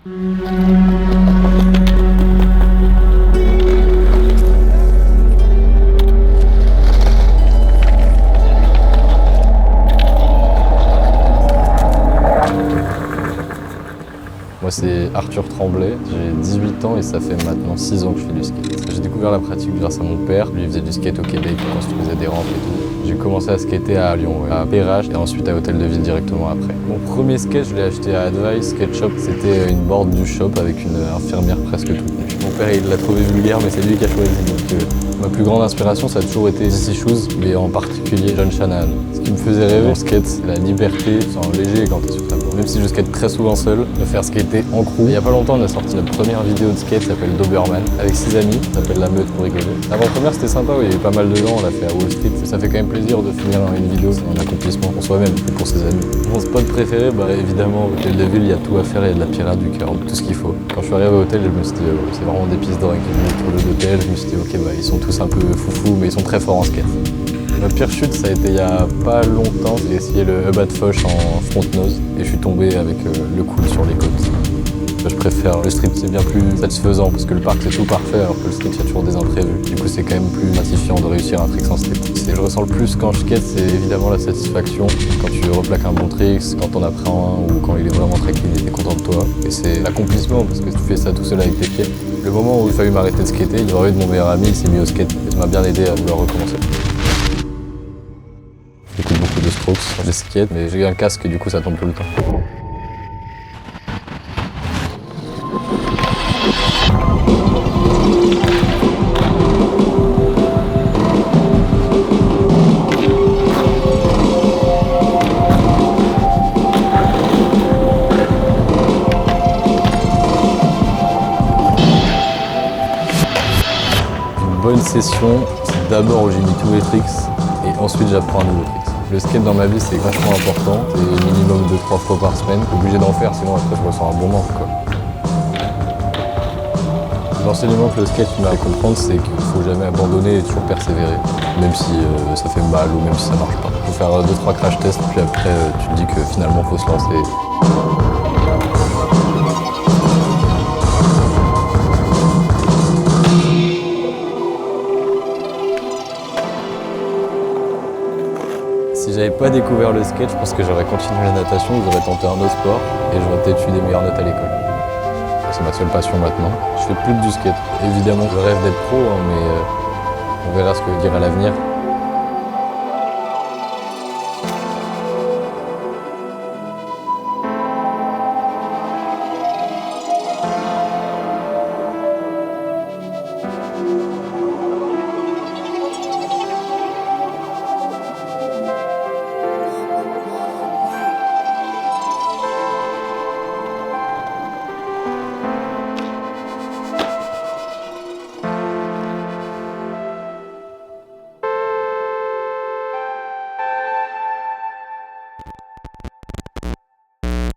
Moi c'est Arthur Tremblay, j'ai 18 ans et ça fait maintenant 6 ans que je fais du skate. J'ai découvert la pratique grâce à mon père, lui il faisait du skate au Québec, il construisait des rampes et tout. J'ai commencé à skater à Lyon, à Perrache et ensuite à Hôtel de Ville directement après. Mon premier skate, je l'ai acheté à Advice Skate Shop, c'était une board du shop avec une infirmière presque toute nue. Mon père il l'a trouvé vulgaire mais c'est lui qui a choisi. Donc, ma plus grande inspiration ça a toujours été DC Shoes, mais en particulier John Shanahan. Ce qui me faisait rêver en skate, c'est la liberté, c'est léger quand t'es sur ta board. Même si je skate très souvent seul, me faire skater en crew. Il y a pas longtemps, on a sorti notre première vidéo de skate, ça s'appelle Doberman, avec 6 amis, ça s'appelle La Meute pour rigoler. L'avant-première c'était sympa, il y avait pas mal de gens, on l'a fait à Wall Street. Ça fait quand même plaisir de finir une vidéo, c'est un accomplissement pour soi-même et pour ses amis. Mon spot préféré, évidemment, Hôtel de Ville, il y a tout à faire, il y a de la pirate du cœur, tout ce qu'il faut. Quand je suis arrivé au hôtel, je me suis dit, c'est vraiment des pistes d'or avec les hôtel, je me suis dit, ok, ils sont tous un peu foufous, mais ils sont très forts en skate. Ma pire chute, ça a été il y a pas longtemps. J'ai essayé le hub at Foch en front nose et je suis tombé avec le coude sur les côtes. Je préfère le street, c'est bien plus satisfaisant parce que le parc c'est tout parfait alors que le street il y a toujours des imprévus. Du coup c'est quand même plus gratifiant de réussir un trick en street. Ce que je ressens le plus quand je skate, c'est évidemment la satisfaction. Quand tu replaques un bon trick, quand t'en apprends un ou quand il est vraiment très clean et t'es content de toi. Et c'est l'accomplissement parce que tu fais ça tout seul avec tes pieds. Le moment où il a fallu m'arrêter de skater, il y aurait eu de mon meilleur ami, il s'est mis au skate et ça m'a bien aidé à vouloir recommencer. J'écoute beaucoup de Strokes, je skate, mais j'ai un casque et du coup ça tombe tout le temps. Une bonne session, c'est d'abord où j'ai mis tous les tricks et ensuite j'apprends un nouveau trick. Le skate dans ma vie c'est vachement important, c'est minimum 2-3 fois par semaine, je suis obligé d'en faire sinon après je ressens un bon manque quoi. L'enseignement que le skate m'a fait comprendre c'est qu'il faut jamais abandonner et toujours persévérer, même si ça fait mal ou même si ça marche pas. Il faut faire 2-3 crash tests puis après tu te dis que finalement faut se lancer. Si j'avais pas découvert le skate, je pense que j'aurais continué la natation, j'aurais tenté un autre sport et j'aurais peut-être eu des meilleures notes à l'école. C'est ma seule passion maintenant. Je fais plus que du skate. Évidemment, je rêve d'être pro, mais on verra ce que dira l'avenir.